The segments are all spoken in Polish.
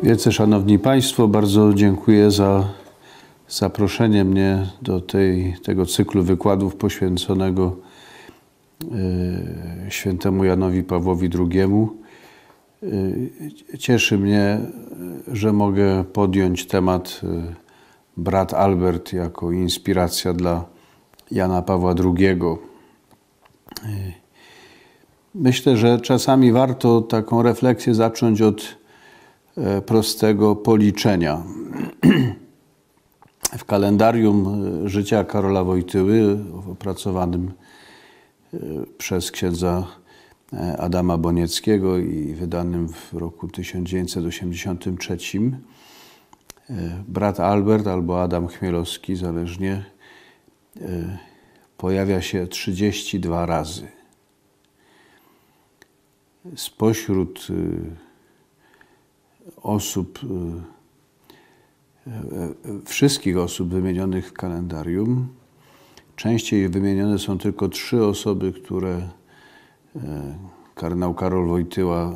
Wielce Szanowni Państwo, bardzo dziękuję za zaproszenie mnie do tego cyklu wykładów poświęconego świętemu Janowi Pawłowi II. Cieszy mnie, że mogę podjąć temat brat Albert jako inspiracja dla Jana Pawła II. Myślę, że czasami warto taką refleksję zacząć od prostego policzenia. W kalendarium życia Karola Wojtyły, opracowanym przez księdza Adama Bonieckiego i wydanym w roku 1983, brat Albert albo Adam Chmielowski, zależnie, pojawia się 32 razy. Spośród wszystkich osób wymienionych w kalendarium, częściej wymienione są tylko 3 osoby, które kardynał Karol Wojtyła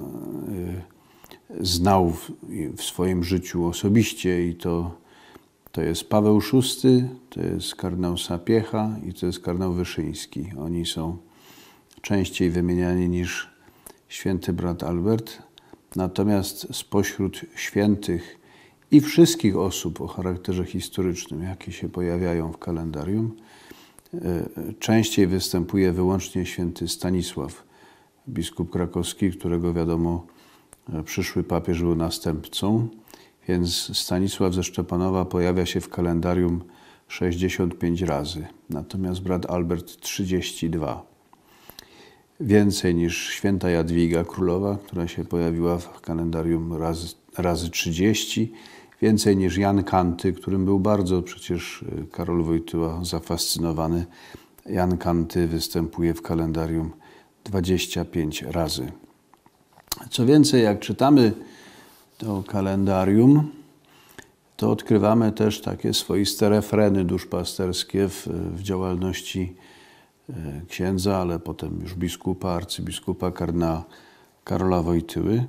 znał w swoim życiu osobiście, i to jest Paweł VI, to jest kardynał Sapiecha i to jest kardynał Wyszyński. Oni są częściej wymieniani niż święty brat Albert. Natomiast spośród świętych i wszystkich osób o charakterze historycznym, jakie się pojawiają w kalendarium, częściej występuje wyłącznie święty Stanisław, biskup krakowski, którego wiadomo przyszły papież był następcą. Więc Stanisław ze Szczepanowa pojawia się w kalendarium 65 razy, natomiast brat Albert 32. Więcej niż święta Jadwiga Królowa, która się pojawiła w kalendarium razy 30. Więcej niż Jan Kanty, którym był bardzo przecież Karol Wojtyła zafascynowany. Jan Kanty występuje w kalendarium 25 razy. Co więcej, jak czytamy to kalendarium, to odkrywamy też takie swoiste refreny duszpasterskie w działalności księdza, ale potem już biskupa, arcybiskupa kardynała Karola Wojtyły.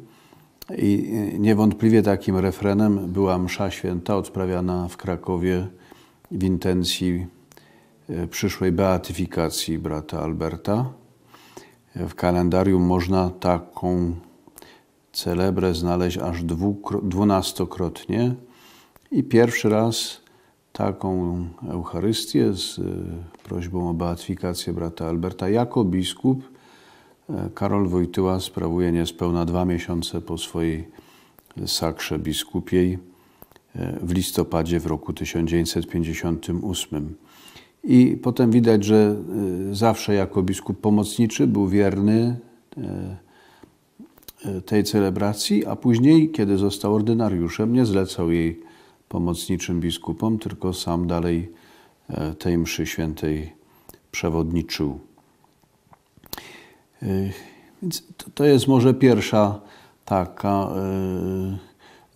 I niewątpliwie takim refrenem była msza święta odprawiana w Krakowie w intencji przyszłej beatyfikacji brata Alberta. W kalendarium można taką celebrę znaleźć aż 12-krotnie i pierwszy raz taką Eucharystię z prośbą o beatyfikację brata Alberta jako biskup Karol Wojtyła sprawuje niespełna 2 miesiące po swojej sakrze biskupiej w listopadzie w roku 1958. I potem widać, że zawsze jako biskup pomocniczy był wierny tej celebracji, a później, kiedy został ordynariuszem, nie zlecał jej pomocniczym biskupom, tylko sam dalej tej mszy świętej przewodniczył. Więc to jest może pierwsza taka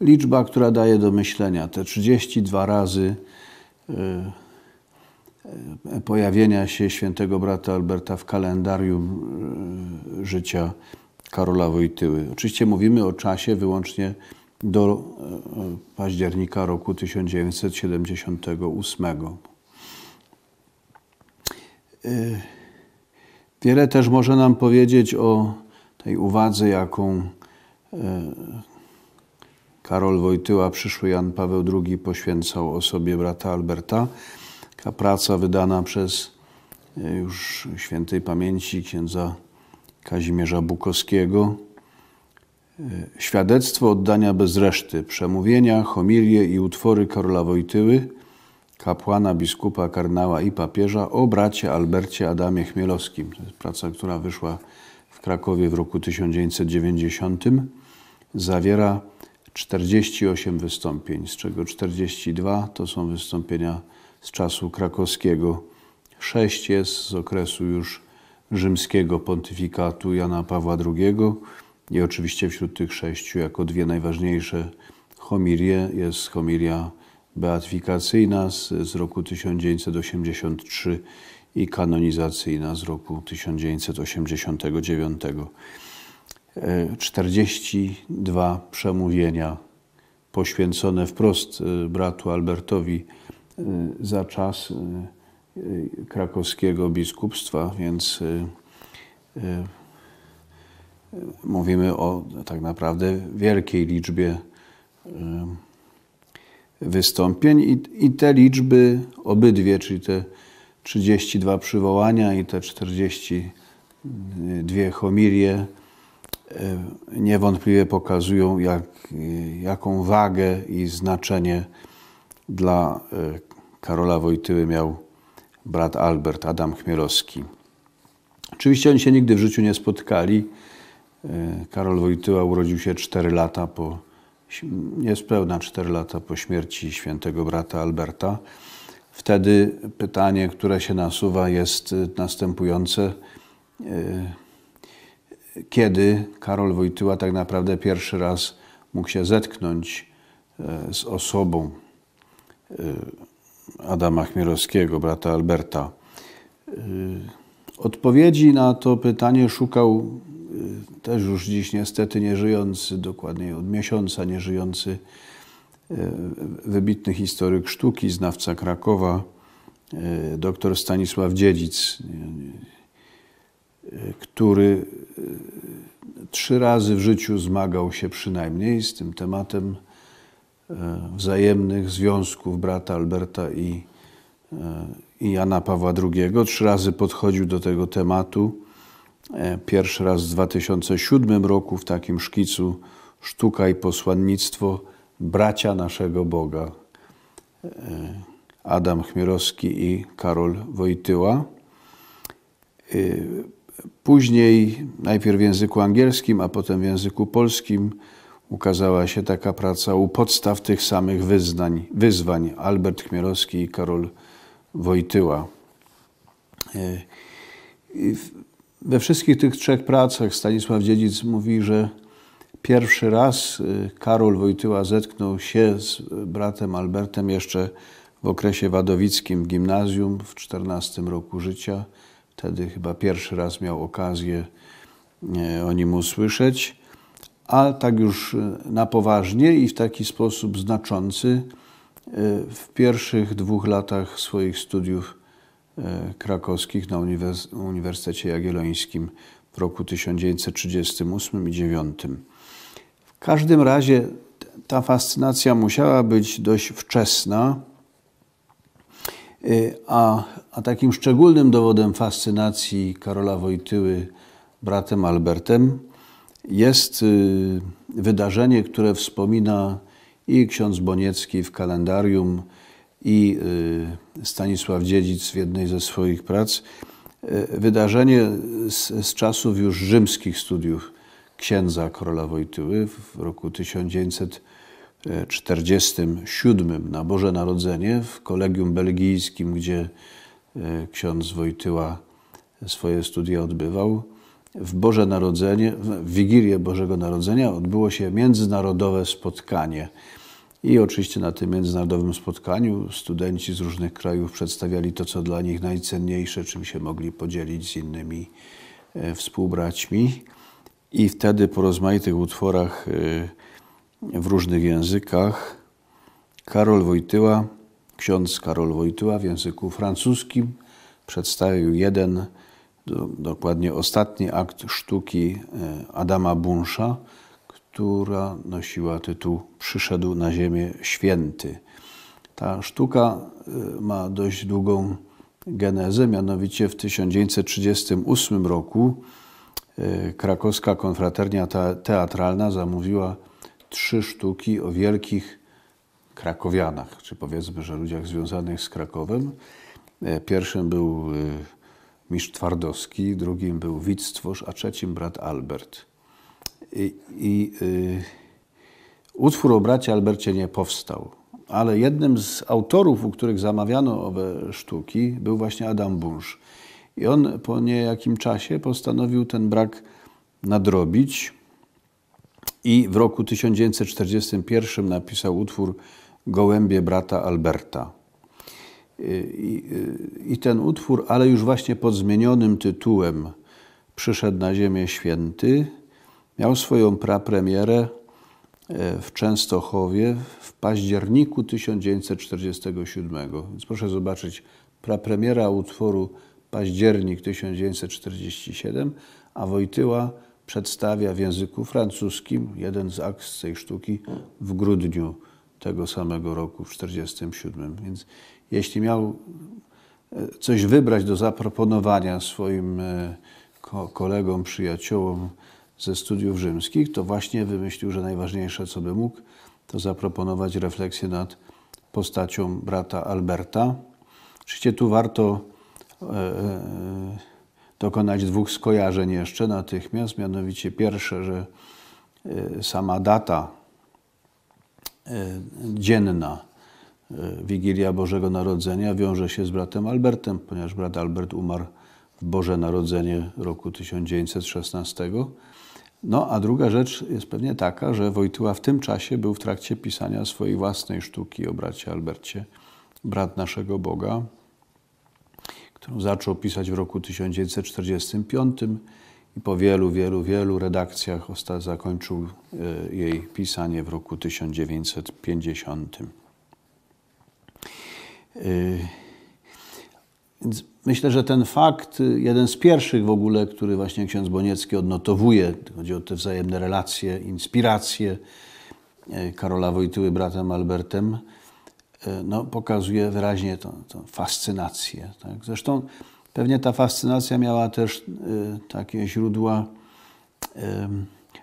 liczba, która daje do myślenia. Te 32 razy pojawienia się świętego brata Alberta w kalendarium życia Karola Wojtyły. Oczywiście mówimy o czasie wyłącznie do października roku 1978. Wiele też może nam powiedzieć o tej uwadze, jaką Karol Wojtyła, przyszły Jan Paweł II poświęcał osobie brata Alberta. Taka praca wydana przez już świętej pamięci księdza Kazimierza Bukowskiego. Świadectwo oddania bez reszty, przemówienia, homilie i utwory Karola Wojtyły, kapłana, biskupa, kardynała i papieża o bracie Albercie Adamie Chmielowskim. To jest praca, która wyszła w Krakowie w roku 1990. Zawiera 48 wystąpień, z czego 42 to są wystąpienia z czasu krakowskiego. 6 jest z okresu już rzymskiego pontyfikatu Jana Pawła II i oczywiście wśród tych 6 jako 2 najważniejsze homilie jest homilia beatyfikacyjna z roku 1983 i kanonizacyjna z roku 1989. 42 przemówienia poświęcone wprost bratu Albertowi za czas krakowskiego biskupstwa, więc mówimy o tak naprawdę wielkiej liczbie wystąpień i te liczby obydwie, czyli te 32 przywołania i te 42 homilie niewątpliwie pokazują, jaką wagę i znaczenie dla Karola Wojtyły miał brat Albert, Adam Chmielowski. Oczywiście oni się nigdy w życiu nie spotkali. Karol Wojtyła urodził się 4 lata niespełna 4 lata po śmierci świętego brata Alberta. Wtedy pytanie, które się nasuwa, jest następujące. Kiedy Karol Wojtyła tak naprawdę pierwszy raz mógł się zetknąć z osobą Adama Chmielowskiego, brata Alberta? Odpowiedzi na to pytanie szukał też już dziś niestety nieżyjący, dokładnie od miesiąca nieżyjący, wybitny historyk sztuki, znawca Krakowa, dr Stanisław Dziedzic, który 3 razy w życiu zmagał się przynajmniej z tym tematem wzajemnych związków brata Alberta i Jana Pawła II. 3 razy podchodził do tego tematu. Pierwszy raz w 2007 roku w takim szkicu Sztuka i posłannictwo bracia naszego Boga. Adam Chmielowski i Karol Wojtyła. Później, najpierw w języku angielskim, a potem w języku polskim ukazała się taka praca u podstaw tych samych wyzwań Albert Chmielowski i Karol Wojtyła. We wszystkich tych 3 pracach Stanisław Dziedzic mówi, że pierwszy raz Karol Wojtyła zetknął się z bratem Albertem jeszcze w okresie wadowickim w gimnazjum w 14 roku życia. Wtedy chyba pierwszy raz miał okazję o nim usłyszeć, a tak już na poważnie i w taki sposób znaczący w pierwszych 2 latach swoich studiów krakowskich na Uniwersytecie Jagiellońskim w roku 1938 i 1939. W każdym razie ta fascynacja musiała być dość wczesna, a takim szczególnym dowodem fascynacji Karola Wojtyły bratem Albertem jest wydarzenie, które wspomina i ksiądz Boniecki w kalendarium, i Stanisław Dziedzic w jednej ze swoich prac. Wydarzenie z czasów już rzymskich studiów księdza Karola Wojtyły w roku 1947 na Boże Narodzenie w Kolegium Belgijskim, gdzie ksiądz Wojtyła swoje studia odbywał. W Wigilię Bożego Narodzenia odbyło się międzynarodowe spotkanie. I oczywiście na tym międzynarodowym spotkaniu studenci z różnych krajów przedstawiali to, co dla nich najcenniejsze, czym się mogli podzielić z innymi współbraćmi. I wtedy po rozmaitych utworach w różnych językach ksiądz Karol Wojtyła w języku francuskim przedstawił jeden, dokładnie ostatni akt sztuki Adama Bunsza, która nosiła tytuł Przyszedł na ziemię święty. Ta sztuka ma dość długą genezę, mianowicie w 1938 roku krakowska konfraternia teatralna zamówiła 3 sztuki o wielkich krakowianach, czy powiedzmy, że ludziach związanych z Krakowem. Pierwszym był mistrz Twardowski, drugim był Witstwosz, a trzecim brat Albert. Utwór o bracie Albercie nie powstał, ale jednym z autorów, u których zamawiano owe sztuki, był właśnie Adam Bunsz. I on po niejakim czasie postanowił ten brak nadrobić i w roku 1941 napisał utwór Gołębie brata Alberta. I ten utwór, ale już właśnie pod zmienionym tytułem Przyszedł na ziemię święty, miał swoją prapremierę w Częstochowie w październiku 1947. Więc proszę zobaczyć, prapremiera utworu październik 1947, a Wojtyła przedstawia w języku francuskim jeden z akt z tej sztuki w grudniu tego samego roku, w 1947. Więc jeśli miał coś wybrać do zaproponowania swoim kolegom, przyjaciołom ze studiów rzymskich, to właśnie wymyślił, że najważniejsze, co by mógł, to zaproponować refleksję nad postacią brata Alberta. Oczywiście tu warto dokonać dwóch skojarzeń jeszcze natychmiast, mianowicie pierwsze, że sama data dzienna Wigilia Bożego Narodzenia wiąże się z bratem Albertem, ponieważ brat Albert umarł w Boże Narodzenie roku 1916. No a druga rzecz jest pewnie taka, że Wojtyła w tym czasie był w trakcie pisania swojej własnej sztuki o bracie Albercie, Brat naszego Boga, którą zaczął pisać w roku 1945 i po wielu redakcjach zakończył jej pisanie w roku 1950. Więc myślę, że ten fakt, jeden z pierwszych w ogóle, który właśnie ksiądz Boniecki odnotowuje, chodzi o te wzajemne relacje, inspiracje Karola Wojtyły bratem Albertem, no, pokazuje wyraźnie tą fascynację. Tak? Zresztą pewnie ta fascynacja miała też takie źródła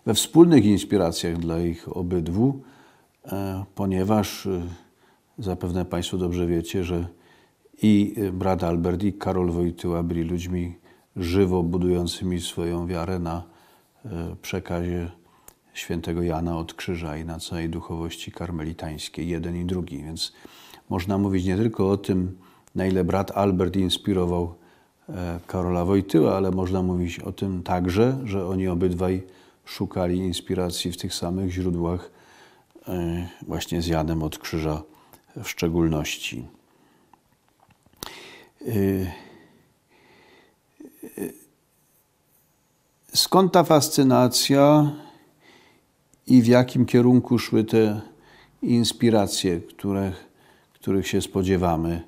we wspólnych inspiracjach dla ich obydwu, ponieważ zapewne Państwo dobrze wiecie, że i brat Albert, i Karol Wojtyła byli ludźmi żywo budującymi swoją wiarę na przekazie świętego Jana od Krzyża i na całej duchowości karmelitańskiej, jeden i drugi. Więc można mówić nie tylko o tym, na ile brat Albert inspirował Karola Wojtyłę, ale można mówić o tym także, że oni obydwaj szukali inspiracji w tych samych źródłach, właśnie z Janem od Krzyża w szczególności. Skąd ta fascynacja i w jakim kierunku szły te inspiracje, których się spodziewamy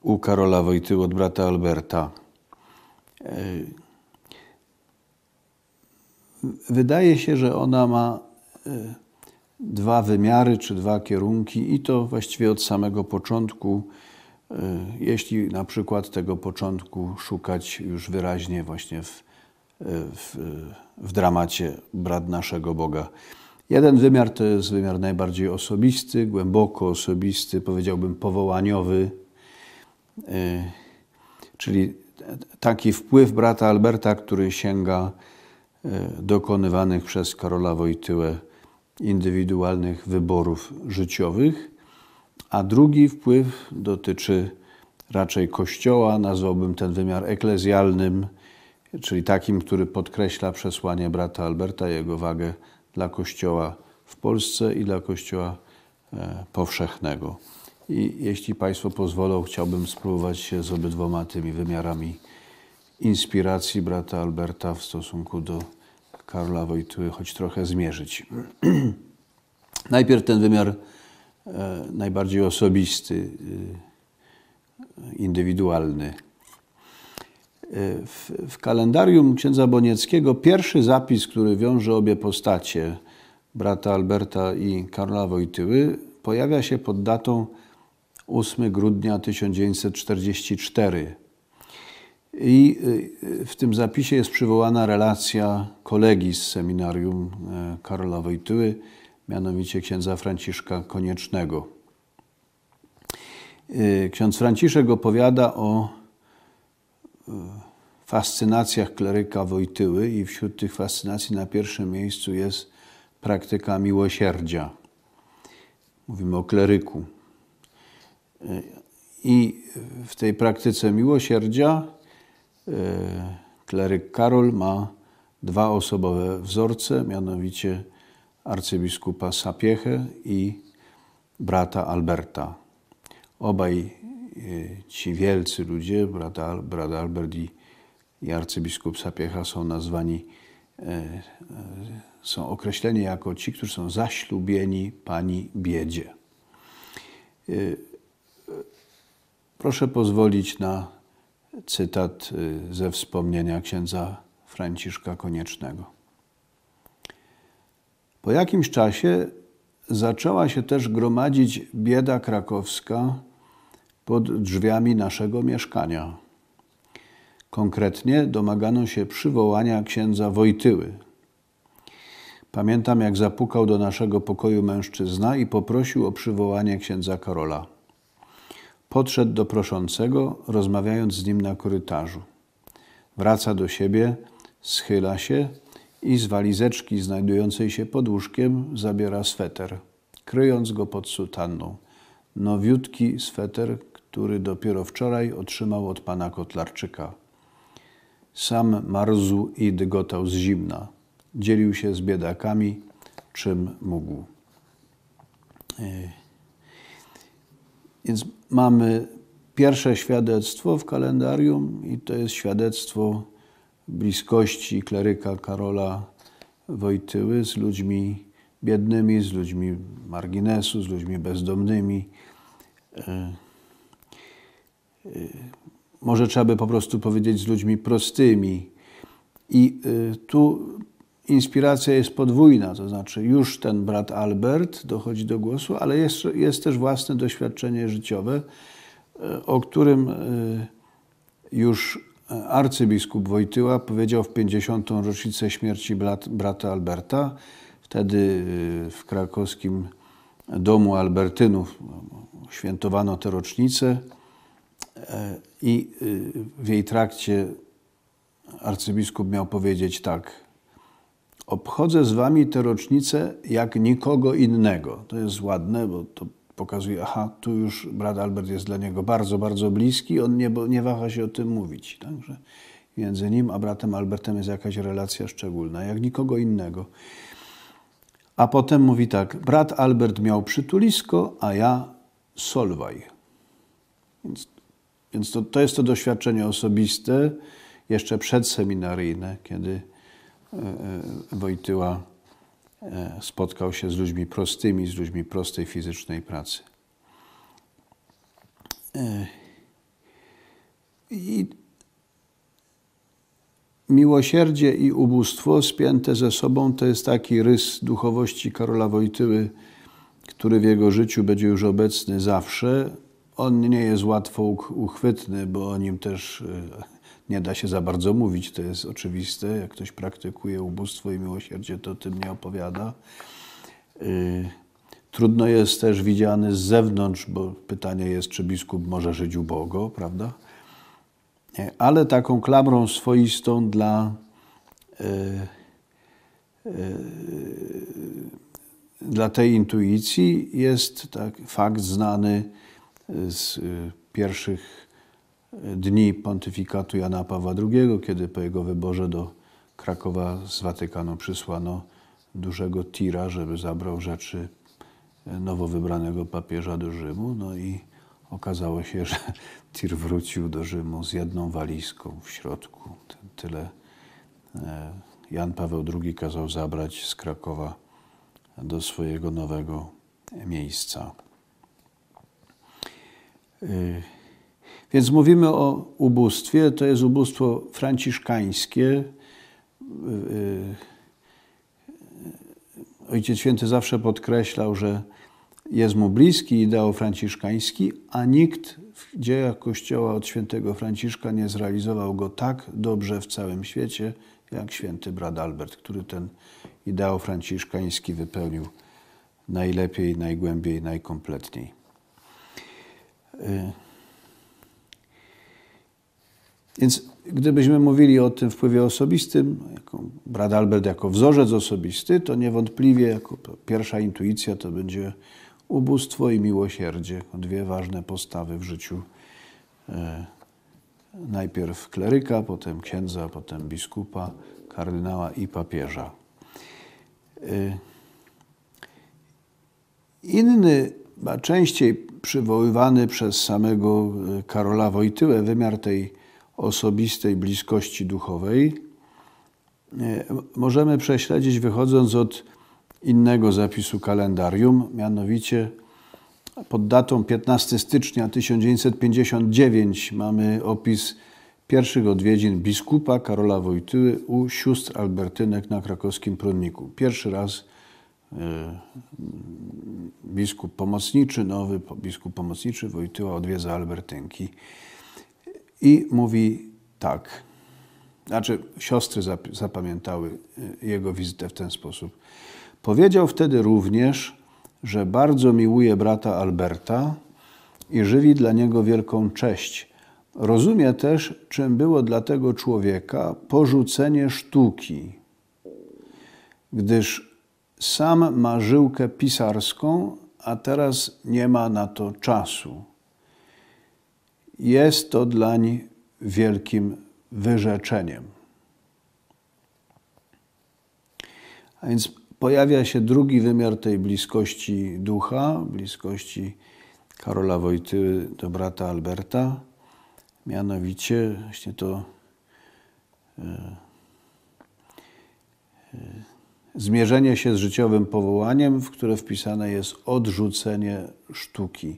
u Karola Wojtyły od brata Alberta? Wydaje się, że ona ma dwa wymiary czy dwa kierunki i to właściwie od samego początku, jeśli na przykład tego początku szukać już wyraźnie właśnie w dramacie Brat naszego Boga. Jeden wymiar to jest wymiar najbardziej osobisty, głęboko osobisty, powiedziałbym powołaniowy, czyli taki wpływ brata Alberta, który sięga dokonywanych przez Karola Wojtyłę indywidualnych wyborów życiowych, a drugi wpływ dotyczy raczej Kościoła, nazwałbym ten wymiar eklezjalnym, czyli takim, który podkreśla przesłanie brata Alberta, jego wagę dla Kościoła w Polsce i dla Kościoła powszechnego. I jeśli Państwo pozwolą, chciałbym spróbować się z obydwoma tymi wymiarami inspiracji brata Alberta w stosunku do Karola Wojtyły choć trochę zmierzyć. Najpierw ten wymiar najbardziej osobisty, indywidualny. W kalendarium księdza Bonieckiego pierwszy zapis, który wiąże obie postacie, brata Alberta i Karola Wojtyły, pojawia się pod datą 8 grudnia 1944. I w tym zapisie jest przywołana relacja kolegi z seminarium Karola Wojtyły, mianowicie księdza Franciszka Koniecznego. Ksiądz Franciszek opowiada o fascynacjach kleryka Wojtyły i wśród tych fascynacji na pierwszym miejscu jest praktyka miłosierdzia. Mówimy o kleryku. I w tej praktyce miłosierdzia kleryk Karol ma dwa osobowe wzorce, mianowicie arcybiskupa Sapiechę i brata Alberta. Obaj ci wielcy ludzie, brat Albert i arcybiskup Sapiecha, są nazwani są określeni jako ci, którzy są zaślubieni Pani biedzie. Proszę pozwolić na cytat ze wspomnienia księdza Franciszka Koniecznego. Po jakimś czasie zaczęła się też gromadzić bieda krakowska pod drzwiami naszego mieszkania. Konkretnie domagano się przywołania księdza Wojtyły. Pamiętam, jak zapukał do naszego pokoju mężczyzna i poprosił o przywołanie księdza Karola. Podszedł do proszącego, rozmawiając z nim na korytarzu. Wraca do siebie, schyla się i z walizeczki znajdującej się pod łóżkiem zabiera sweter, kryjąc go pod sutanną. Nowiutki sweter, który dopiero wczoraj otrzymał od pana Kotlarczyka. Sam marzł i dygotał z zimna. Dzielił się z biedakami, czym mógł. Więc mamy pierwsze świadectwo w kalendarium i to jest świadectwo bliskości kleryka Karola Wojtyły z ludźmi biednymi, z ludźmi marginesu, z ludźmi bezdomnymi. Może trzeba by po prostu powiedzieć z ludźmi prostymi. I tu inspiracja jest podwójna, to znaczy już ten brat Albert dochodzi do głosu, ale jest też własne doświadczenie życiowe, o którym już arcybiskup Wojtyła powiedział w 50. rocznicę śmierci brata Alberta. Wtedy w krakowskim domu Albertynów świętowano tę rocznicę i w jej trakcie arcybiskup miał powiedzieć tak: obchodzę z wami tę rocznicę jak nikogo innego. To jest ładne, bo to pokazuje, aha, tu już brat Albert jest dla niego bardzo, bardzo bliski, on nie waha się o tym mówić. Także między nim a bratem Albertem jest jakaś relacja szczególna, jak nikogo innego. A potem mówi tak: brat Albert miał przytulisko, a ja Solwaj. Więc to jest to doświadczenie osobiste, jeszcze przedseminaryjne, kiedy Wojtyła spotkał się z ludźmi prostymi, z ludźmi prostej fizycznej pracy. I miłosierdzie i ubóstwo spięte ze sobą to jest taki rys duchowości Karola Wojtyły, który w jego życiu będzie już obecny zawsze. On nie jest łatwo uchwytny, bo o nim też nie da się za bardzo mówić, to jest oczywiste. Jak ktoś praktykuje ubóstwo i miłosierdzie, to o tym nie opowiada. Trudno jest też widziany z zewnątrz, bo pytanie jest, czy biskup może żyć ubogo, prawda? Ale taką klamrą swoistą dla tej intuicji jest fakt znany z pierwszych dni pontyfikatu Jana Pawła II, kiedy po jego wyborze do Krakowa z Watykanu przysłano dużego tira, żeby zabrał rzeczy nowo wybranego papieża do Rzymu. No i okazało się, że tir wrócił do Rzymu z jedną walizką w środku. Tyle Jan Paweł II kazał zabrać z Krakowa do swojego nowego miejsca. Więc mówimy o ubóstwie. To jest ubóstwo franciszkańskie. Ojciec Święty zawsze podkreślał, że jest mu bliski ideał franciszkański, a nikt w dziejach Kościoła od świętego Franciszka nie zrealizował go tak dobrze w całym świecie, jak święty brat Albert, który ten ideał franciszkański wypełnił najlepiej, najgłębiej, najkompletniej. Więc gdybyśmy mówili o tym wpływie osobistym, brat Albert jako wzorzec osobisty, to niewątpliwie jako pierwsza intuicja to będzie ubóstwo i miłosierdzie. Dwie ważne postawy w życiu najpierw kleryka, potem księdza, potem biskupa, kardynała i papieża. Inny, a częściej przywoływany przez samego Karola Wojtyłę wymiar tej osobistej bliskości duchowej możemy prześledzić, wychodząc od innego zapisu kalendarium, mianowicie pod datą 15 stycznia 1959 mamy opis pierwszych odwiedzin biskupa Karola Wojtyły u sióstr Albertynek na krakowskim Prudniku. Pierwszy raz biskup pomocniczy, nowy biskup pomocniczy Wojtyła odwiedza Albertynki i mówi tak, znaczy siostry zapamiętały jego wizytę w ten sposób. Powiedział wtedy również, że bardzo miłuje brata Alberta i żywi dla niego wielką cześć. Rozumie też, czym było dla tego człowieka porzucenie sztuki, gdyż sam ma żyłkę pisarską, a teraz nie ma na to czasu. Jest to dlań wielkim wyrzeczeniem. A więc pojawia się drugi wymiar tej bliskości ducha, bliskości Karola Wojtyły do brata Alberta, mianowicie właśnie to zmierzenie się z życiowym powołaniem, w które wpisane jest odrzucenie sztuki.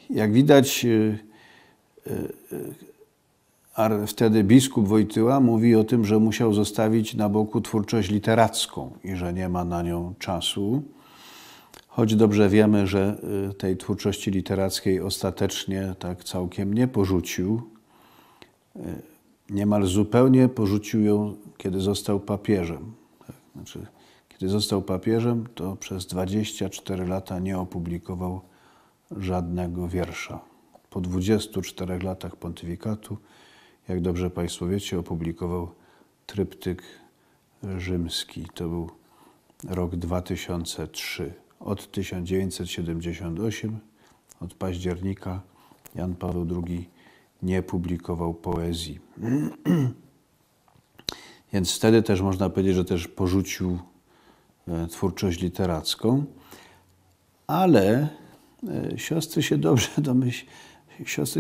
Jak widać, wtedy biskup Wojtyła mówi o tym, że musiał zostawić na boku twórczość literacką i że nie ma na nią czasu. Choć dobrze wiemy, że tej twórczości literackiej ostatecznie tak całkiem nie porzucił. Niemal zupełnie porzucił ją, kiedy został papieżem. Znaczy, kiedy został papieżem, to przez 24 lata nie opublikował żadnego wiersza. Po 24 latach pontyfikatu, jak dobrze Państwo wiecie, opublikował tryptyk rzymski. To był rok 2003. Od 1978, od października, Jan Paweł II nie publikował poezji. Więc wtedy też można powiedzieć, że też porzucił twórczość literacką, ale siostry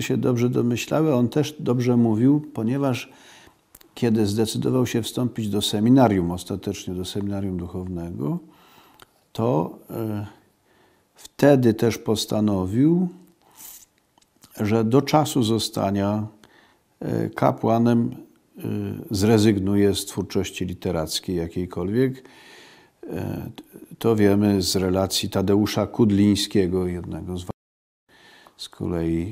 się dobrze domyślały, on też dobrze mówił, ponieważ kiedy zdecydował się wstąpić do seminarium, ostatecznie do seminarium duchownego, to wtedy też postanowił, że do czasu zostania kapłanem zrezygnuje z twórczości literackiej jakiejkolwiek. To wiemy z relacji Tadeusza Kudlińskiego,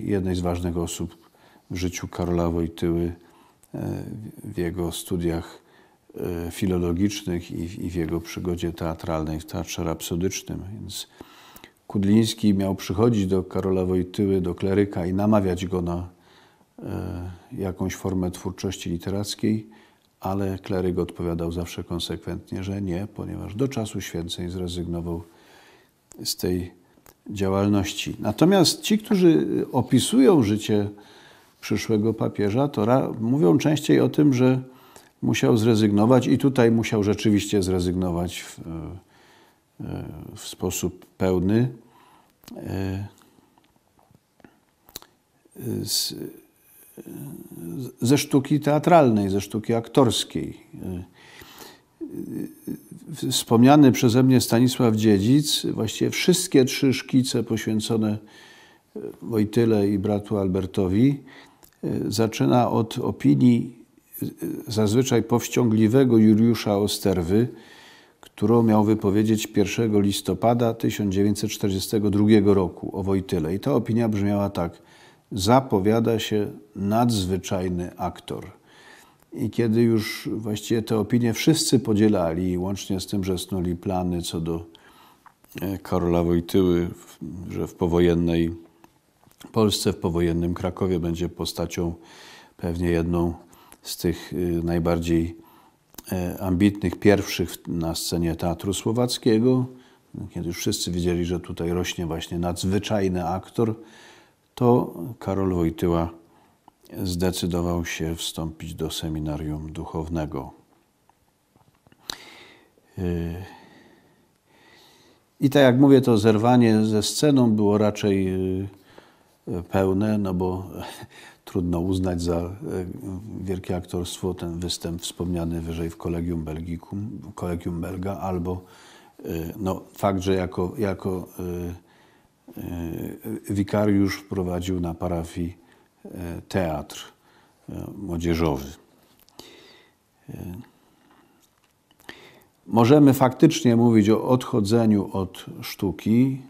jednej z ważnych osób w życiu Karola Wojtyły, w jego studiach filologicznych i w jego przygodzie teatralnej w Teatrze Rapsodycznym. Więc Kudliński miał przychodzić do Karola Wojtyły, do kleryka i namawiać go na jakąś formę twórczości literackiej, ale kleryk odpowiadał zawsze konsekwentnie, że nie, ponieważ do czasu święceń zrezygnował z tej działalności. Natomiast ci, którzy opisują życie przyszłego papieża, to mówią częściej o tym, że musiał zrezygnować i tutaj musiał rzeczywiście zrezygnować w sposób pełny ze sztuki teatralnej, ze sztuki aktorskiej. Wspomniany przeze mnie Stanisław Dziedzic, właściwie wszystkie 3 szkice poświęcone Wojtyle i bratu Albertowi, zaczyna od opinii zazwyczaj powściągliwego Juliusza Osterwy, którą miał wypowiedzieć 1 listopada 1942 roku o Wojtyle. I ta opinia brzmiała tak: zapowiada się nadzwyczajny aktor. I kiedy już właściwie te opinie wszyscy podzielali, łącznie z tym, że snuli plany co do Karola Wojtyły, że w powojennej Polsce, w powojennym Krakowie będzie postacią pewnie jedną z tych najbardziej ambitnych, pierwszych na scenie Teatru Słowackiego, kiedy już wszyscy wiedzieli, że tutaj rośnie właśnie nadzwyczajny aktor, to Karol Wojtyła zdecydował się wstąpić do seminarium duchownego. I tak jak mówię, to zerwanie ze sceną było raczej pełne, no bo trudno uznać za wielkie aktorstwo ten występ wspomniany wyżej w Collegium Belga, albo no, fakt, że jako wikariusz prowadził na parafii teatr młodzieżowy. Możemy faktycznie mówić o odchodzeniu od sztuki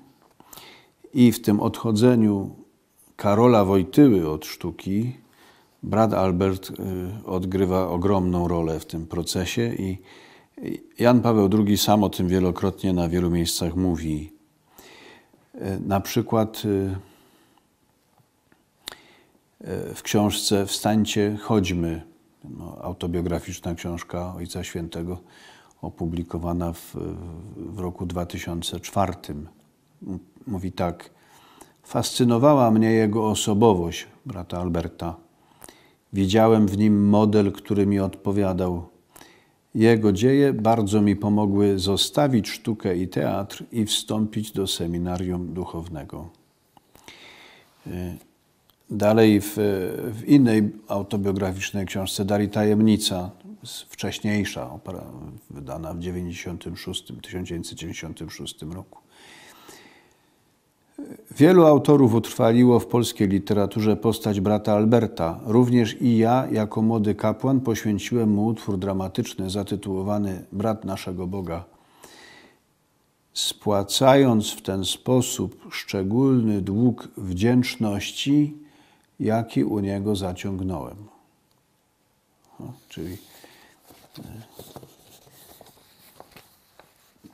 i w tym odchodzeniu Karola Wojtyły od sztuki brat Albert odgrywa ogromną rolę w tym procesie i Jan Paweł II sam o tym wielokrotnie na wielu miejscach mówi. Na przykład w książce Wstańcie, chodźmy, autobiograficzna książka Ojca Świętego, opublikowana w roku 2004. Mówi tak: fascynowała mnie jego osobowość, brata Alberta. Widziałem w nim model, który mi odpowiadał. Jego dzieje bardzo mi pomogły zostawić sztukę i teatr i wstąpić do seminarium duchownego. Dalej w innej autobiograficznej książce Dali Tajemnica, wcześniejsza, wydana w 1996 roku. Wielu autorów utrwaliło w polskiej literaturze postać brata Alberta. Również i ja, jako młody kapłan, poświęciłem mu utwór dramatyczny zatytułowany Brat naszego Boga, spłacając w ten sposób szczególny dług wdzięczności, jaki u niego zaciągnąłem. Czyli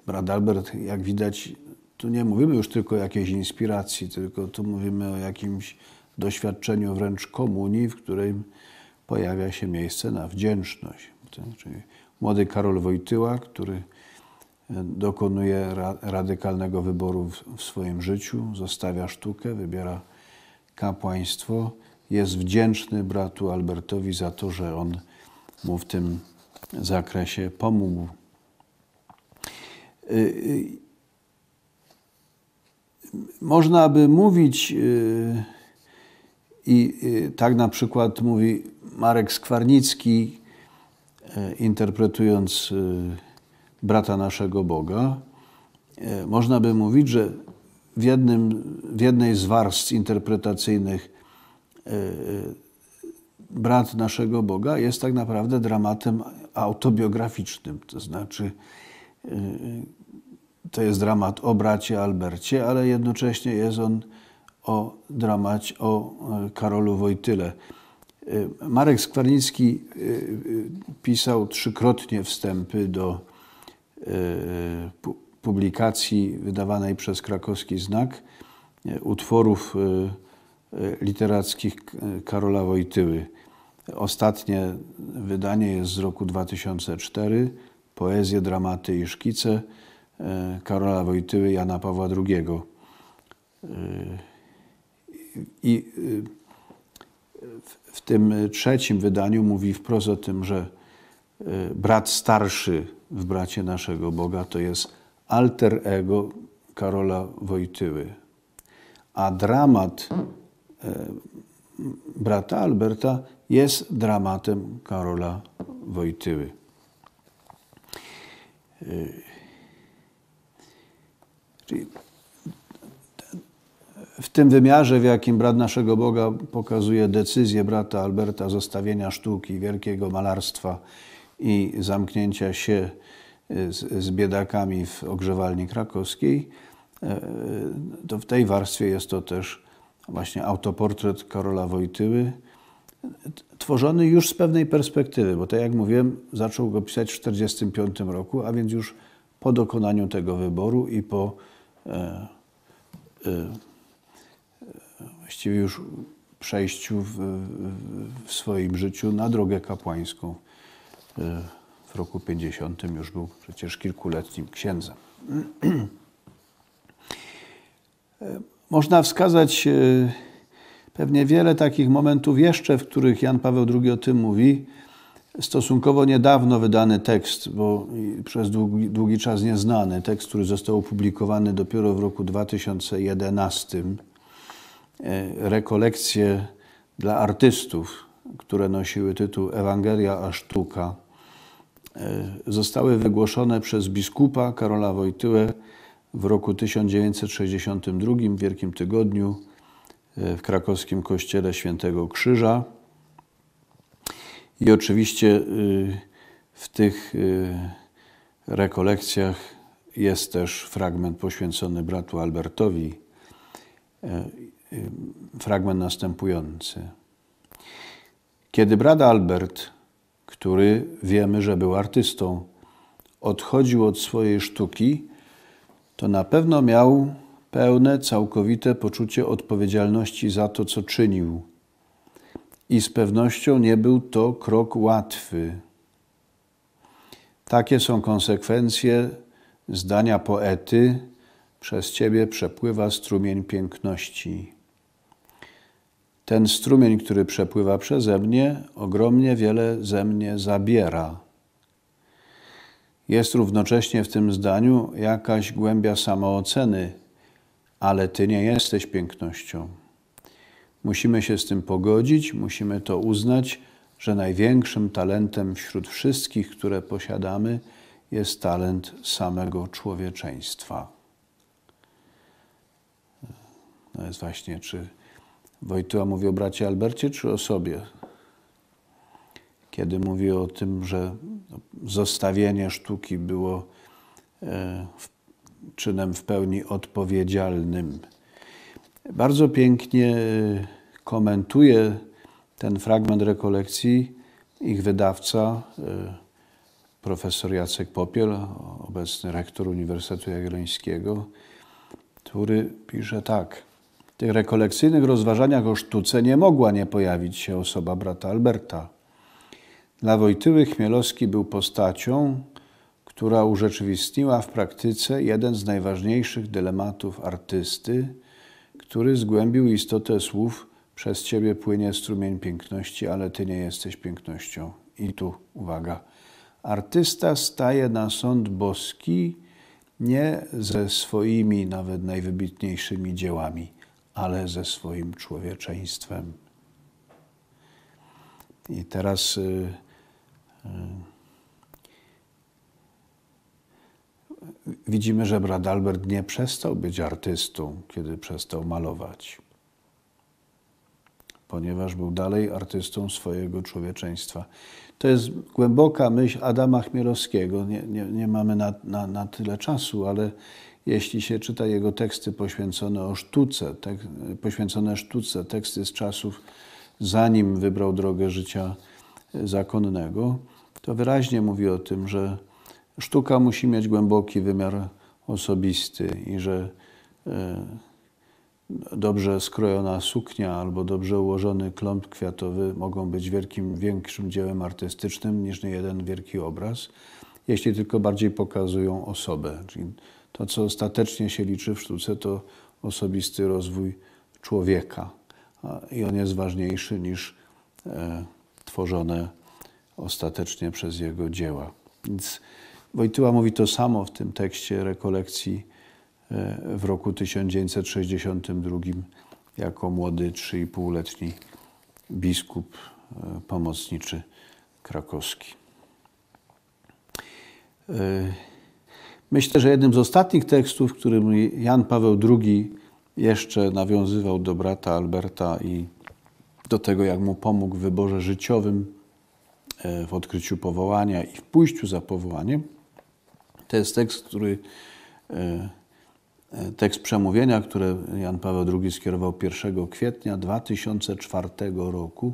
brat Albert, jak widać, tu nie mówimy już tylko o jakiejś inspiracji, tylko tu mówimy o jakimś doświadczeniu wręcz komunii, w której pojawia się miejsce na wdzięczność. Czyli młody Karol Wojtyła, który dokonuje radykalnego wyboru w swoim życiu, zostawia sztukę, wybiera kapłaństwo, jest wdzięczny bratu Albertowi za to, że on mu w tym zakresie pomógł. Można by mówić, i tak na przykład mówi Marek Skwarnicki, interpretując Brata naszego Boga, można by mówić, że w jednej z warstw interpretacyjnych Brat naszego Boga jest tak naprawdę dramatem autobiograficznym. To znaczy, to jest dramat o bracie Albercie, ale jednocześnie jest on o Karolu Wojtyle. Marek Skwarnicki pisał 3-krotnie wstępy do publikacji wydawanej przez Krakowski Znak utworów literackich Karola Wojtyły. Ostatnie wydanie jest z roku 2004, Poezje, dramaty i szkice Karola Wojtyły, Jana Pawła II. I w tym 3. wydaniu mówi wprost o tym, że brat starszy w Bracie naszego Boga to jest alter ego Karola Wojtyły, a dramat brata Alberta jest dramatem Karola Wojtyły. Czyli w tym wymiarze, w jakim brat naszego Boga pokazuje decyzję brata Alberta zostawienia sztuki, wielkiego malarstwa i zamknięcia się z biedakami w ogrzewalni krakowskiej, to w tej warstwie jest to też właśnie autoportret Karola Wojtyły, tworzony już z pewnej perspektywy, bo tak jak mówiłem, zaczął go pisać w 1945 roku, a więc już po dokonaniu tego wyboru i po właściwie już przejściu w swoim życiu na drogę kapłańską. W roku 50 już był przecież kilkuletnim księdzem. Można wskazać pewnie wiele takich momentów jeszcze, w których Jan Paweł II o tym mówi. Stosunkowo niedawno wydany tekst, bo przez długi czas nieznany, tekst, który został opublikowany dopiero w roku 2011, rekolekcje dla artystów, które nosiły tytuł Ewangelia a sztuka, zostały wygłoszone przez biskupa Karola Wojtyłę w roku 1962, w Wielkim Tygodniu, w krakowskim kościele Świętego Krzyża. I oczywiście w tych rekolekcjach jest też fragment poświęcony bratu Albertowi. Fragment następujący. Kiedy brat Albert, który wiemy, że był artystą, odchodził od swojej sztuki, to na pewno miał pełne, całkowite poczucie odpowiedzialności za to, co czynił. I z pewnością nie był to krok łatwy. Takie są konsekwencje zdania poety: przez Ciebie przepływa strumień piękności. Ten strumień, który przepływa przeze mnie, ogromnie wiele ze mnie zabiera. Jest równocześnie w tym zdaniu jakaś głębia samooceny, ale Ty nie jesteś pięknością. Musimy się z tym pogodzić, musimy to uznać, że największym talentem wśród wszystkich, które posiadamy, jest talent samego człowieczeństwa. To jest właśnie, czy Wojtyła mówi o bracie Albercie, czy o sobie? Kiedy mówi o tym, że zostawienie sztuki było czynem w pełni odpowiedzialnym. Bardzo pięknie komentuje ten fragment rekolekcji ich wydawca, profesor Jacek Popiel, obecny rektor Uniwersytetu Jagiellońskiego, który pisze tak: w tych rekolekcyjnych rozważaniach o sztuce nie mogła nie pojawić się osoba brata Alberta. Dla Wojtyły Chmielowski był postacią, która urzeczywistniła w praktyce jeden z najważniejszych dylematów artysty, który zgłębił istotę słów: przez Ciebie płynie strumień piękności, ale Ty nie jesteś pięknością. I tu uwaga. Artysta staje na sąd boski nie ze swoimi nawet najwybitniejszymi dziełami, ale ze swoim człowieczeństwem. I teraz widzimy, że brat Albert nie przestał być artystą, kiedy przestał malować, ponieważ był dalej artystą swojego człowieczeństwa. To jest głęboka myśl Adama Chmielowskiego. Nie mamy na tyle czasu, ale jeśli się czyta jego teksty poświęcone sztuce, teksty z czasów, zanim wybrał drogę życia zakonnego, to wyraźnie mówi o tym, że sztuka musi mieć głęboki wymiar osobisty i że dobrze skrojona suknia albo dobrze ułożony klomp kwiatowy mogą być większym dziełem artystycznym niż niejeden wielki obraz, jeśli tylko bardziej pokazują osobę. Czyli to, co ostatecznie się liczy w sztuce, to osobisty rozwój człowieka. I on jest ważniejszy niż tworzone ostatecznie przez jego dzieła. Więc Wojtyła mówi to samo w tym tekście rekolekcji w roku 1962 jako młody 3,5-letni biskup pomocniczy krakowski. Myślę, że jednym z ostatnich tekstów, w którym Jan Paweł II jeszcze nawiązywał do brata Alberta i do tego, jak mu pomógł w wyborze życiowym, w odkryciu powołania i w pójściu za powołaniem, to jest tekst przemówienia, które Jan Paweł II skierował 1 kwietnia 2004 roku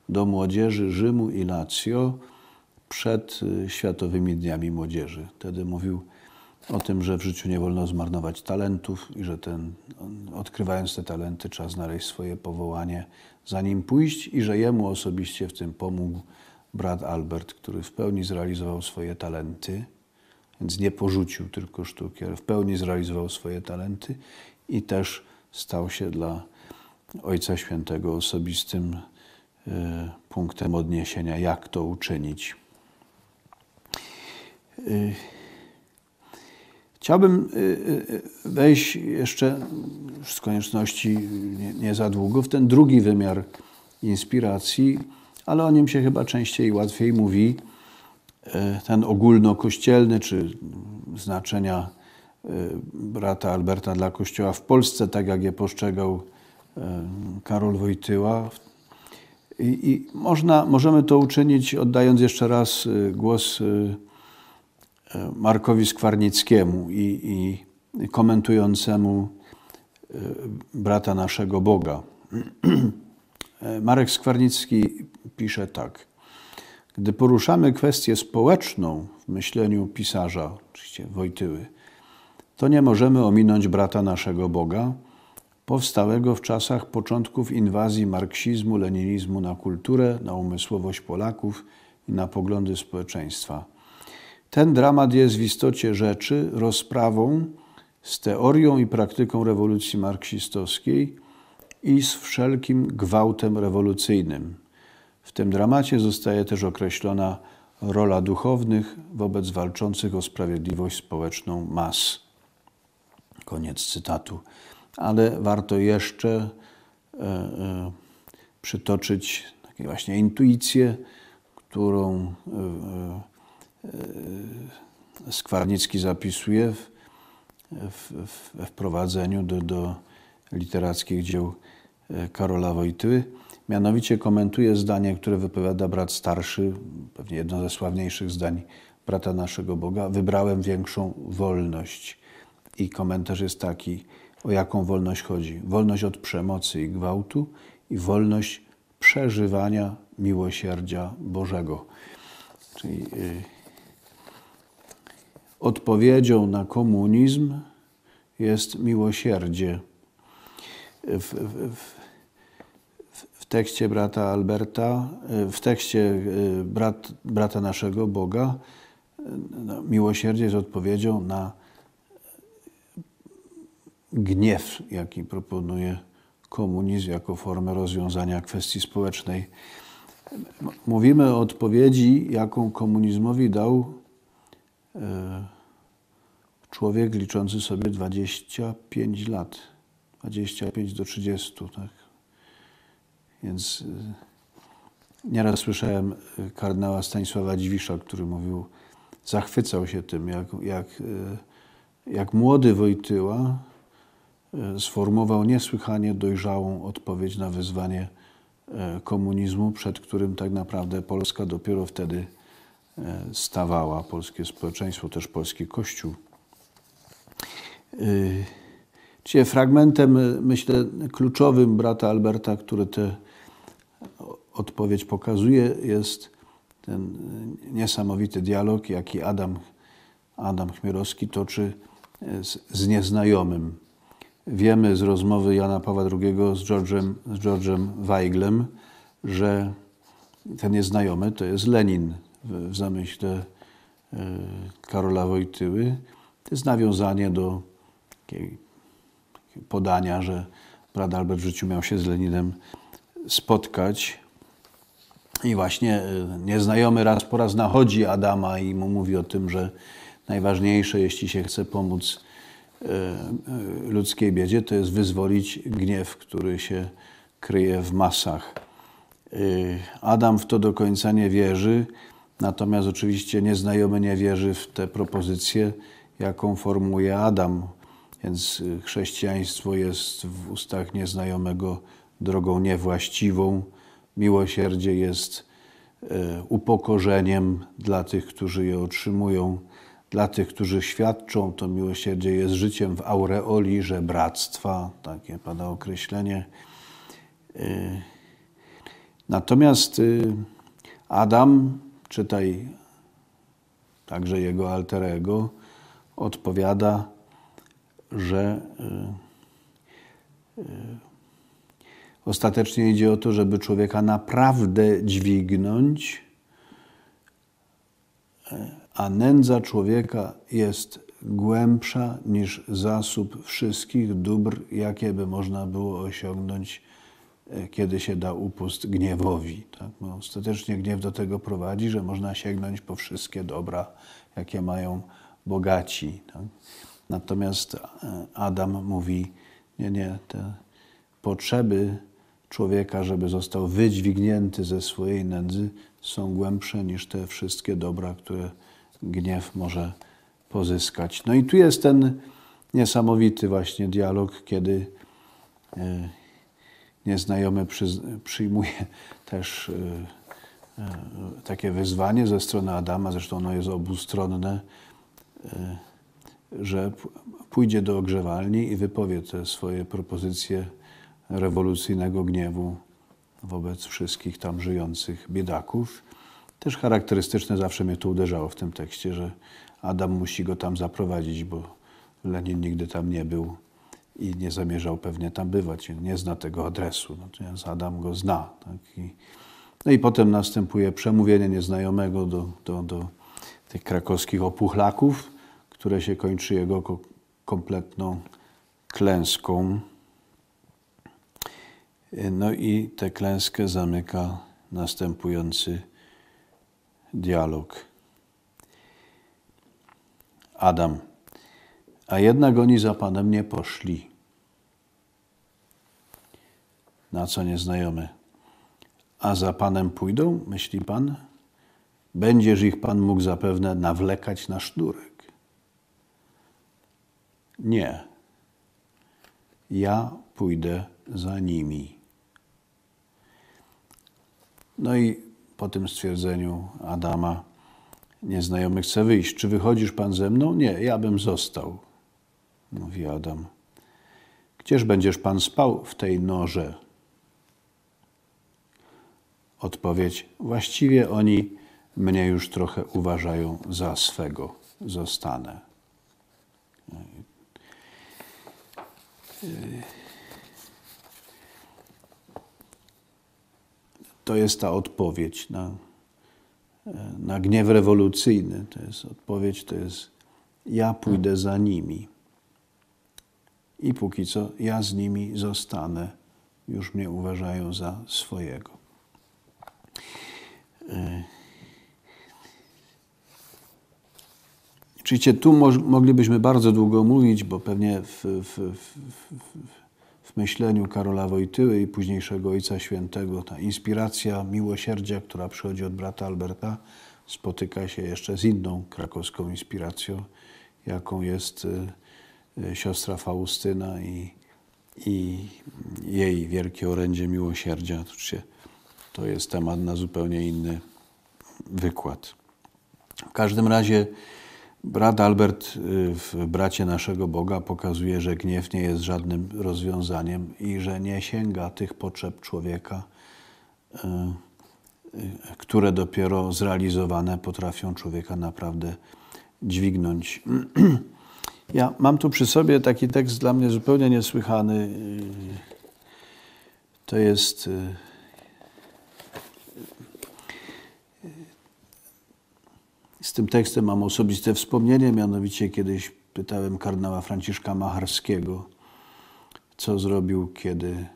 do młodzieży Rzymu i Lazio przed Światowymi Dniami Młodzieży. Wtedy mówił o tym, że w życiu nie wolno zmarnować talentów i że odkrywając te talenty trzeba znaleźć swoje powołanie, za nim pójść i że jemu osobiście w tym pomógł brat Albert, który w pełni zrealizował swoje talenty, więc nie porzucił tylko sztuki, ale w pełni zrealizował swoje talenty i też stał się dla Ojca Świętego osobistym punktem odniesienia, jak to uczynić. Chciałbym wejść jeszcze z konieczności nie za długo w ten drugi wymiar inspiracji, ale o nim się chyba częściej i łatwiej mówi, ten ogólnokościelny, czy znaczenia brata Alberta dla Kościoła w Polsce, tak jak je postrzegał Karol Wojtyła. I możemy to uczynić, oddając jeszcze raz głos Markowi Skwarnickiemu i komentującemu brata naszego Boga. Marek Skwarnicki pisze tak. Gdy poruszamy kwestię społeczną w myśleniu pisarza, oczywiście Wojtyły, to nie możemy ominąć brata naszego Boga, powstałego w czasach początków inwazji marksizmu, leninizmu na kulturę, na umysłowość Polaków i na poglądy społeczeństwa. Ten dramat jest w istocie rzeczy rozprawą z teorią i praktyką rewolucji marksistowskiej i z wszelkim gwałtem rewolucyjnym. W tym dramacie zostaje też określona rola duchownych wobec walczących o sprawiedliwość społeczną mas. Koniec cytatu. Ale warto jeszcze przytoczyć takie właśnie intuicję, którą Skwarnicki zapisuje we wprowadzeniu do literackich dzieł Karola Wojtyły. Mianowicie komentuje zdanie, które wypowiada brat starszy, pewnie jedno ze sławniejszych zdań brata naszego Boga. Wybrałem większą wolność. I komentarz jest taki, o jaką wolność chodzi. Wolność od przemocy i gwałtu i wolność przeżywania miłosierdzia Bożego. Czyli odpowiedzią na komunizm jest miłosierdzie. W tekście brata Alberta, w tekście brata naszego Boga, miłosierdzie jest odpowiedzią na gniew, jaki proponuje komunizm jako formę rozwiązania kwestii społecznej. Mówimy o odpowiedzi, jaką komunizmowi dał człowiek liczący sobie 25 lat. 25 do 30, tak? Więc nieraz słyszałem kardynała Stanisława Dziwisza, który mówił, zachwycał się tym, jak młody Wojtyła sformułował niesłychanie dojrzałą odpowiedź na wyzwanie komunizmu, przed którym tak naprawdę Polska dopiero wtedy stawała, polskie społeczeństwo, też polski Kościół. Dzisiaj fragmentem, myślę, kluczowym brata Alberta, który tę odpowiedź pokazuje, jest ten niesamowity dialog, jaki Adam Chmielowski toczy z nieznajomym. Wiemy z rozmowy Jana Pawła II z Georgem Weiglem, że ten nieznajomy to jest Lenin w zamyśle Karola Wojtyły. To jest nawiązanie do takiego podania, że brat Albert w życiu miał się z Leninem spotkać. I właśnie nieznajomy raz po raz nachodzi Adama i mu mówi o tym, że najważniejsze, jeśli się chce pomóc ludzkiej biedzie, to jest wyzwolić gniew, który się kryje w masach. Adam w to do końca nie wierzy, natomiast oczywiście nieznajomy nie wierzy w tę propozycję, jaką formułuje Adam. Więc chrześcijaństwo jest w ustach nieznajomego drogą niewłaściwą. Miłosierdzie jest upokorzeniem dla tych, którzy je otrzymują. Dla tych, którzy świadczą, to miłosierdzie jest życiem w aureoli żebractwa. Takie pada określenie. Natomiast Adam, czytaj także jego alter ego, odpowiada, że ostatecznie idzie o to, żeby człowieka naprawdę dźwignąć, a nędza człowieka jest głębsza niż zasób wszystkich dóbr, jakie by można było osiągnąć, kiedy się da upust gniewowi. Tak? Bo ostatecznie gniew do tego prowadzi, że można sięgnąć po wszystkie dobra, jakie mają bogaci. Tak? Natomiast Adam mówi, nie, te potrzeby człowieka, żeby został wydźwignięty ze swojej nędzy, są głębsze niż te wszystkie dobra, które gniew może pozyskać. No i tu jest ten niesamowity właśnie dialog, kiedy nieznajomy przyjmuje też takie wyzwanie ze strony Adama, zresztą ono jest obustronne, że pójdzie do ogrzewalni i wypowie te swoje propozycje rewolucyjnego gniewu wobec wszystkich tam żyjących biedaków. Też charakterystyczne, zawsze mnie to uderzało w tym tekście, że Adam musi go tam zaprowadzić, bo Lenin nigdy tam nie był i nie zamierzał pewnie tam bywać. Nie zna tego adresu. Natomiast Adam go zna. Tak? No i potem następuje przemówienie nieznajomego do tych krakowskich opuchlaków, które się kończy jego kompletną klęską. No i tę klęskę zamyka następujący dialog. Adam. A jednak oni za Panem nie poszli. Na co nieznajomy? A za Panem pójdą, myśli Pan? Będziesz ich Pan mógł zapewne nawlekać na sznurek. Nie. Ja pójdę za nimi. No i po tym stwierdzeniu Adama nieznajomy chce wyjść. Czy wychodzisz Pan ze mną? Nie, ja bym został, mówi Adam. Gdzież będziesz Pan spał w tej norze? Odpowiedź. Właściwie oni mnie już trochę uważają za swego. Zostanę. To jest ta odpowiedź na gniew rewolucyjny. To jest odpowiedź, to jest ja pójdę za nimi. I póki co ja z nimi zostanę. Już mnie uważają za swojego. Oczywiście tu moglibyśmy bardzo długo mówić, bo pewnie w myśleniu Karola Wojtyły i późniejszego Ojca Świętego ta inspiracja miłosierdzia, która przychodzi od brata Alberta, spotyka się jeszcze z inną krakowską inspiracją, jaką jest siostra Faustyna i jej wielkie orędzie miłosierdzia. Oczywiście to jest temat na zupełnie inny wykład. W każdym razie brat Albert w Bracie naszego Boga pokazuje, że gniew nie jest żadnym rozwiązaniem i że nie sięga tych potrzeb człowieka, które dopiero zrealizowane potrafią człowieka naprawdę dźwignąć. Ja mam tu przy sobie taki tekst dla mnie zupełnie niesłychany. To jest z tym tekstem mam osobiste wspomnienie, mianowicie kiedyś pytałem kardynała Franciszka Macharskiego, co zrobił, kiedy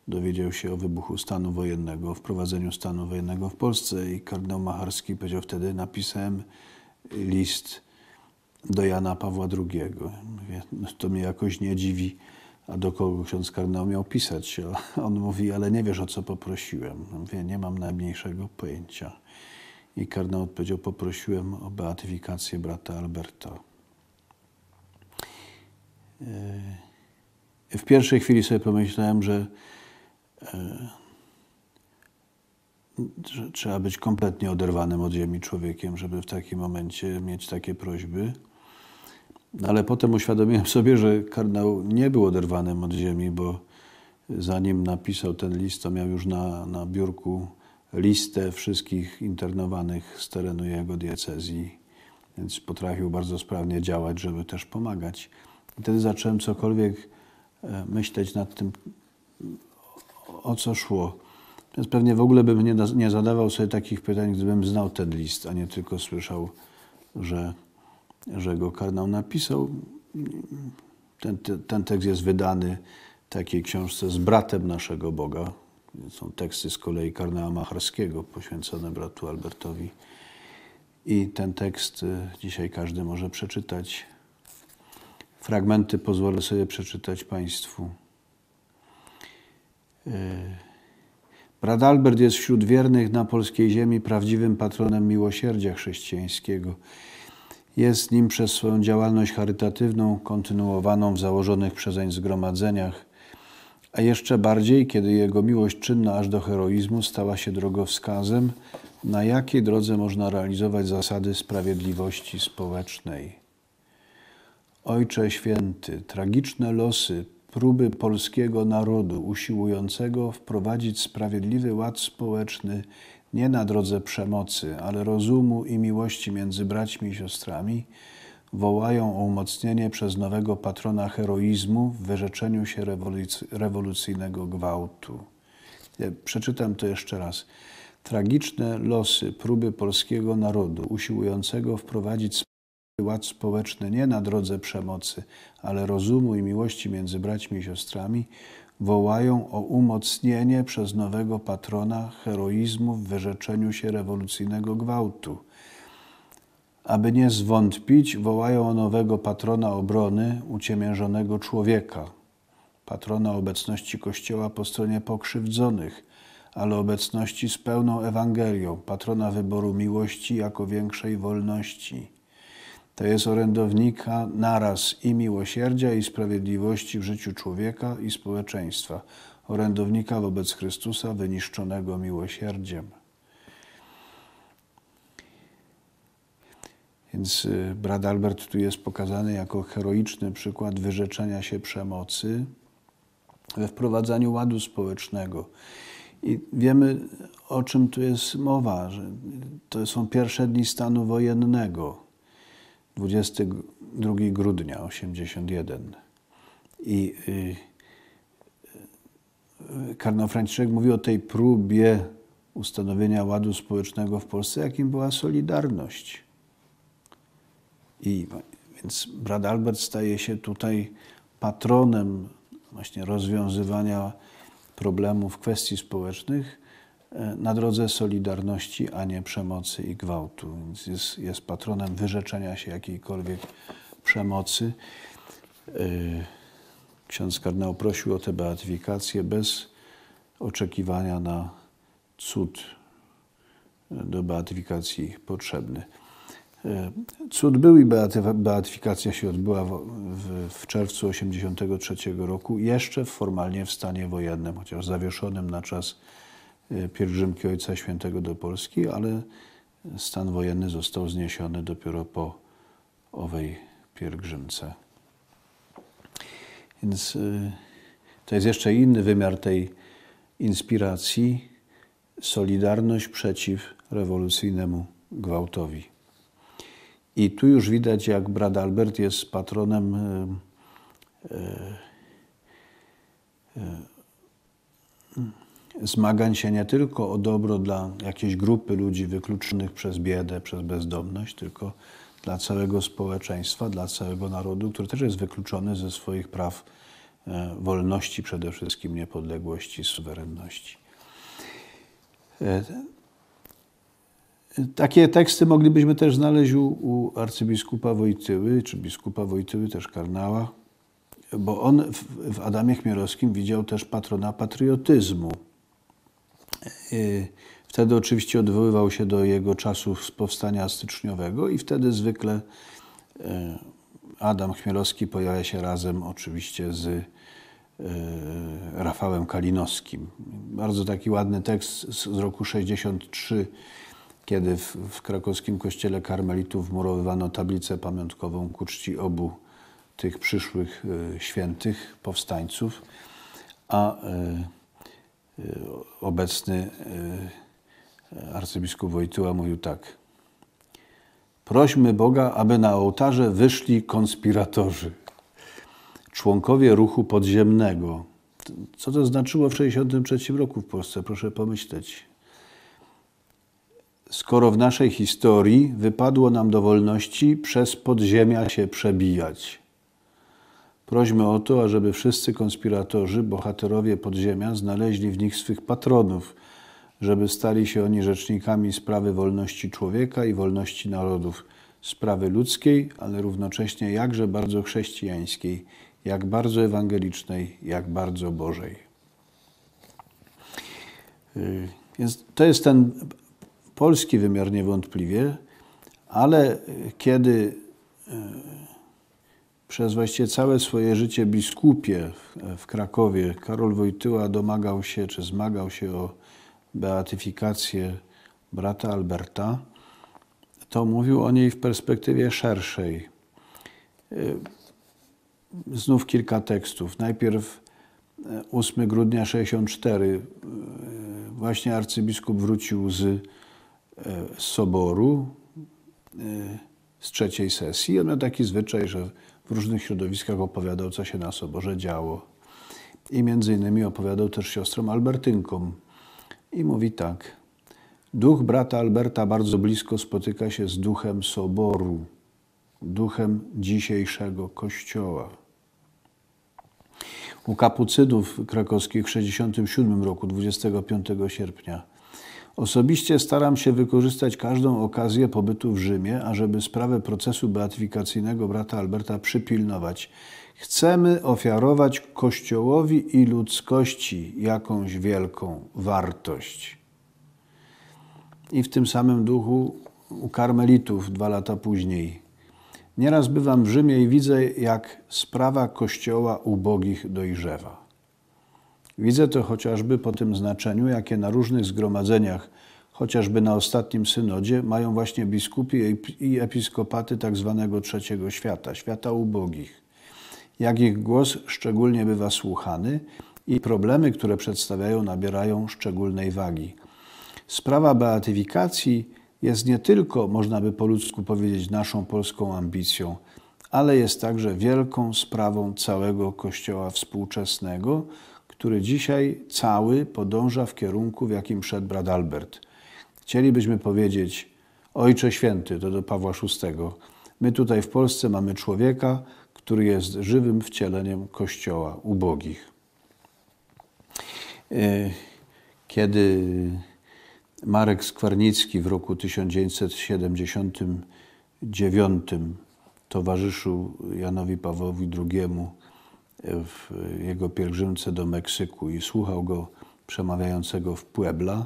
dowiedział się o wybuchu stanu wojennego, o wprowadzeniu stanu wojennego w Polsce. I kardynał Macharski powiedział wtedy, napisałem list do Jana Pawła II. Mówię, no to mnie jakoś nie dziwi, a do kogo ksiądz kardynał miał pisać? On mówi, ale nie wiesz, o co poprosiłem. Mówię, nie mam najmniejszego pojęcia. I kardynał odpowiedział, poprosiłem o beatyfikację brata Alberta. W pierwszej chwili sobie pomyślałem, że trzeba być kompletnie oderwanym od ziemi człowiekiem, żeby w takim momencie mieć takie prośby. Ale potem uświadomiłem sobie, że kardynał nie był oderwanym od ziemi, bo zanim napisał ten list, to miał już na biurku listę wszystkich internowanych z terenu jego diecezji, więc potrafił bardzo sprawnie działać, żeby też pomagać. I wtedy zacząłem cokolwiek myśleć nad tym, o co szło. Więc pewnie w ogóle bym nie zadawał sobie takich pytań, gdybym znał ten list, a nie tylko słyszał, że go kardynał napisał. Ten tekst jest wydany w takiej książce z bratem naszego Boga. Są teksty z kolei kardynała Macharskiego poświęcone bratu Albertowi. I ten tekst dzisiaj każdy może przeczytać w Fragmenty pozwolę sobie przeczytać Państwu. Brat Albert jest wśród wiernych na polskiej ziemi prawdziwym patronem miłosierdzia chrześcijańskiego. Jest nim przez swoją działalność charytatywną, kontynuowaną w założonych przezeń zgromadzeniach, a jeszcze bardziej, kiedy jego miłość czynna aż do heroizmu stała się drogowskazem, na jakiej drodze można realizować zasady sprawiedliwości społecznej. Ojcze Święty, tragiczne losy, próby polskiego narodu usiłującego wprowadzić sprawiedliwy ład społeczny nie na drodze przemocy, ale rozumu i miłości między braćmi i siostrami, wołają o umocnienie przez nowego patrona heroizmu w wyrzeczeniu się rewolucyjnego gwałtu. Ja przeczytam to jeszcze raz. Tragiczne losy, próby polskiego narodu usiłującego wprowadzić ład społeczny nie na drodze przemocy, ale rozumu i miłości między braćmi i siostrami, wołają o umocnienie przez nowego patrona heroizmu w wyrzeczeniu się rewolucyjnego gwałtu. Aby nie zwątpić, wołają o nowego patrona obrony uciemiężonego człowieka, patrona obecności Kościoła po stronie pokrzywdzonych, ale obecności z pełną Ewangelią, patrona wyboru miłości jako większej wolności. To jest orędownika naraz i miłosierdzia, i sprawiedliwości w życiu człowieka i społeczeństwa. Orędownika wobec Chrystusa wyniszczonego miłosierdziem. Więc brat Albert tu jest pokazany jako heroiczny przykład wyrzeczenia się przemocy we wprowadzaniu ładu społecznego. I wiemy, o czym tu jest mowa, że to są pierwsze dni stanu wojennego. 22 grudnia 81. I kardynał Franciszek mówi o tej próbie ustanowienia ładu społecznego w Polsce, jakim była Solidarność. I więc brat Albert staje się tutaj patronem właśnie rozwiązywania problemów, kwestii społecznych na drodze solidarności, a nie przemocy i gwałtu. Więc jest patronem wyrzeczenia się jakiejkolwiek przemocy. Ksiądz kardynał prosił o tę beatyfikację bez oczekiwania na cud do beatyfikacji potrzebny. Cud był i beatyfikacja się odbyła w czerwcu 1983 roku, jeszcze formalnie w stanie wojennym, chociaż zawieszonym na czas pielgrzymki Ojca Świętego do Polski, ale stan wojenny został zniesiony dopiero po owej pielgrzymce. Więc to jest jeszcze inny wymiar tej inspiracji, solidarność przeciw rewolucyjnemu gwałtowi. I tu już widać, jak brat Albert jest patronem zmagań się nie tylko o dobro dla jakiejś grupy ludzi wykluczonych przez biedę, przez bezdomność, tylko dla całego społeczeństwa, dla całego narodu, który też jest wykluczony ze swoich praw wolności, przede wszystkim niepodległości, suwerenności. Takie teksty moglibyśmy też znaleźć u arcybiskupa Wojtyły, czy biskupa Wojtyły, też kardynała, bo on w Adamie Chmielowskim widział też patrona patriotyzmu. Wtedy oczywiście odwoływał się do jego czasów z powstania styczniowego i wtedy zwykle Adam Chmielowski pojawia się razem oczywiście z Rafałem Kalinowskim. Bardzo taki ładny tekst z roku 63, kiedy w krakowskim kościele karmelitów wmurowywano tablicę pamiątkową ku czci obu tych przyszłych świętych powstańców, a obecny arcybiskup Wojtyła mówił tak: prośmy Boga, aby na ołtarze wyszli konspiratorzy, członkowie ruchu podziemnego. Co to znaczyło w 1963 roku w Polsce? Proszę pomyśleć. Skoro w naszej historii wypadło nam do wolności przez podziemia się przebijać. Prośmy o to, ażeby wszyscy konspiratorzy, bohaterowie podziemia znaleźli w nich swych patronów, żeby stali się oni rzecznikami sprawy wolności człowieka i wolności narodów, sprawy ludzkiej, ale równocześnie jakże bardzo chrześcijańskiej, jak bardzo ewangelicznej, jak bardzo Bożej. Więc to jest ten polski wymiar niewątpliwie, ale kiedy przez właściwie całe swoje życie biskupie w Krakowie Karol Wojtyła domagał się, czy zmagał się o beatyfikację brata Alberta, to mówił o niej w perspektywie szerszej. Znów kilka tekstów. Najpierw 8 grudnia 1964 właśnie arcybiskup wrócił z soboru, z trzeciej sesji. On miał taki zwyczaj, że w różnych środowiskach opowiadał, co się na soborze działo. I między innymi opowiadał też siostrom Albertynkom. I mówi tak: duch brata Alberta bardzo blisko spotyka się z duchem soboru, duchem dzisiejszego Kościoła. U kapucynów krakowskich w 1967 roku, 25 sierpnia. Osobiście staram się wykorzystać każdą okazję pobytu w Rzymie, ażeby sprawę procesu beatyfikacyjnego brata Alberta przypilnować. Chcemy ofiarować Kościołowi i ludzkości jakąś wielką wartość. I w tym samym duchu u karmelitów 2 lata później. Nieraz bywam w Rzymie i widzę, jak sprawa Kościoła ubogich dojrzewa. Widzę to chociażby po tym znaczeniu, jakie na różnych zgromadzeniach, chociażby na ostatnim synodzie, mają właśnie biskupi i episkopaty tak zwanego trzeciego świata, świata ubogich. Jak ich głos szczególnie bywa słuchany i problemy, które przedstawiają, nabierają szczególnej wagi. Sprawa beatyfikacji jest nie tylko, można by po ludzku powiedzieć, naszą polską ambicją, ale jest także wielką sprawą całego Kościoła współczesnego, który dzisiaj cały podąża w kierunku, w jakim szedł brat Albert. Chcielibyśmy powiedzieć: Ojcze Święty, to do Pawła VI, my tutaj w Polsce mamy człowieka, który jest żywym wcieleniem Kościoła ubogich. Kiedy Marek Skwarnicki w roku 1979 towarzyszył Janowi Pawłowi II w jego pielgrzymce do Meksyku i słuchał go przemawiającego w Puebla,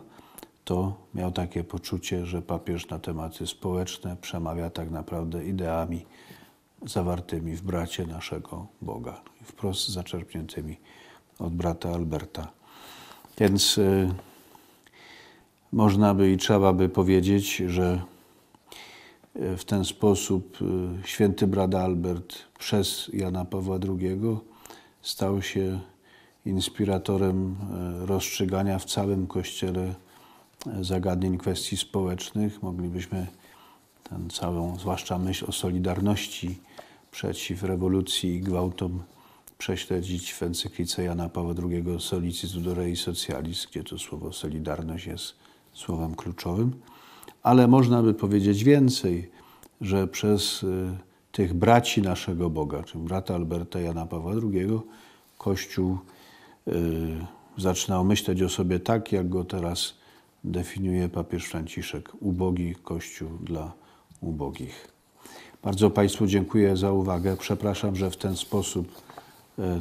to miał takie poczucie, że papież na tematy społeczne przemawia tak naprawdę ideami zawartymi w bracie naszego Boga, wprost zaczerpniętymi od brata Alberta. Więc można by i trzeba by powiedzieć, że w ten sposób święty brat Albert przez Jana Pawła II stał się inspiratorem rozstrzygania w całym Kościele zagadnień, kwestii społecznych. Moglibyśmy tę całą, zwłaszcza myśl o solidarności przeciw rewolucji i gwałtom, prześledzić w encyklice Jana Pawła II Solicitus Rei Socialis, gdzie to słowo solidarność jest słowem kluczowym. Ale można by powiedzieć więcej, że przez tych braci naszego Boga, czyli brata Alberta i Jana Pawła II, Kościół zaczynał myśleć o sobie tak, jak go teraz definiuje papież Franciszek. Ubogi Kościół dla ubogich. Bardzo Państwu dziękuję za uwagę. Przepraszam, że w ten sposób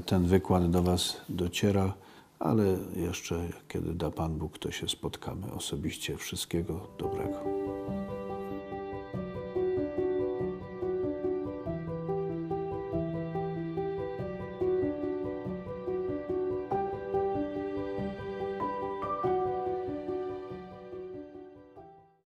ten wykład do Was dociera, ale jeszcze, kiedy da Pan Bóg, to się spotkamy osobiście. Wszystkiego dobrego.